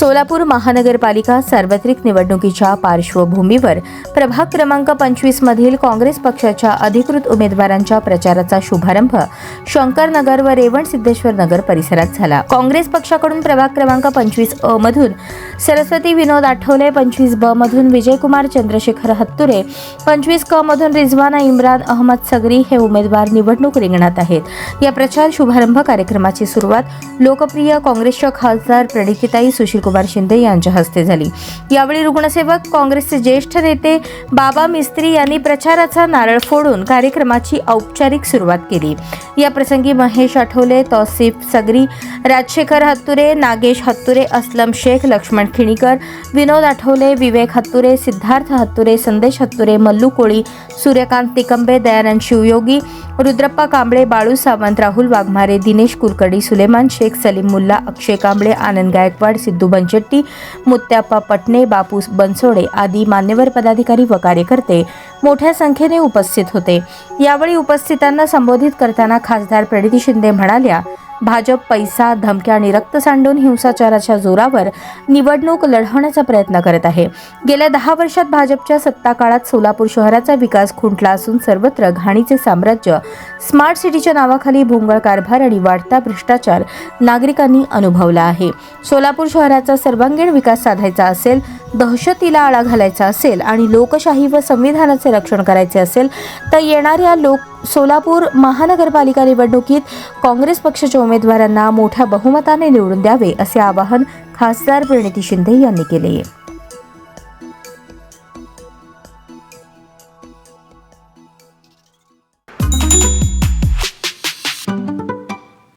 सोलापूर महानगरपालिका सार्वत्रिक निवडणुकीच्या पार्श्वभूमीवर प्रभाग क्रमांक 25 मधील काँग्रेस पक्षाच्या अधिकृत उमेदवारांच्या प्रचाराचा शुभारंभ शंकरनगर व रेवणसिद्धेश्वर नगर परिसरात झाला। काँग्रेस पक्षाकडून प्रभाग क्रमांक 25 अ मधून सरस्वती विनोद आठवले, 25 ब मधून विजयकुमार चंद्रशेखर हत्तुरे, 25 क मधून रिजवाना इम्रान अहमद सगरी हे उमेदवार निवडणूक रिंगणात आहेत। या प्रचार शुभारंभ कार्यक्रमाची सुरुवात लोकप्रिय काँग्रेसच्या खासदार प्रणितीताई सुशीलकुमार शिंदे यांच्या हस्ते झाली। यावेळी रुग्णसेवक काँग्रेसचे ज्येष्ठ नेते बाबा मिस्त्री यांनी प्रचाराचा नारळ फोडून कार्यक्रमाची औपचारिक सुरुवात केली। या प्रसंगी महेश आठवले, तौसिफ सगरी, राजशेखर हत्तुरे, नागेश हत्तुरे, असलम शेख, लक्ष्मण खिणीकर, विनोद आठवले, विवेक हत्तुरे, सिद्धार्थ हत्तुरे, संदेश हत्तुरे, मल्लू कोळी, सूर्यकांत निकंबे, दयानंद शिवयोगी, रुद्रप्पा कांबळे, बाळू सावंत, राहुल वाघमारे, दिनेश कुलकर्णी, सुलेमान शेख, सलीम मुल्ला, अक्षय कांबळे, आनंद गायकवाड, सिद्धू बनचट्टी, मुत्याप्पा पटणे, बापू बनसोडे आदी मान्यवर पदाधिकारी व कार्यकर्ते मोठ्या संख्येने उपस्थित होते। यावेळी उपस्थितांना संबोधित करताना खासदार प्रणिती शिंदे म्हणाल्या, भाजप पैसा, धमक्या आणि रक्त सांडून हिंसाचाराच्या जोरावर निवडणूक लढवण्याचा प्रयत्न करत आहे। गेल्या 10 वर्षात भाजपच्या सत्ता काळात सोलापूर शहराचा विकास खुंटला असून सर्वत्र घाणीचे साम्राज्य, स्मार्ट सिटीच्या नावाखाली भोंगळ कारभार आणि वाढता भ्रष्टाचार नागरिकांनी अनुभवला आहे। सोलापूर शहराचा सर्वांगीण विकास साधायचा असेल, दहशतीला आळा घालायचा असेल आणि लोकशाही व संविधानाचे रक्षण करायचे असेल तर येणाऱ्या सोलापूर महानगरपालिका निवडणुकीत काँग्रेस पक्षाच्या उमेदवारांना मोठ्या बहुमताने निवडून द्यावे असे आवाहन खासदार प्रणिती शिंदे यांनी केले।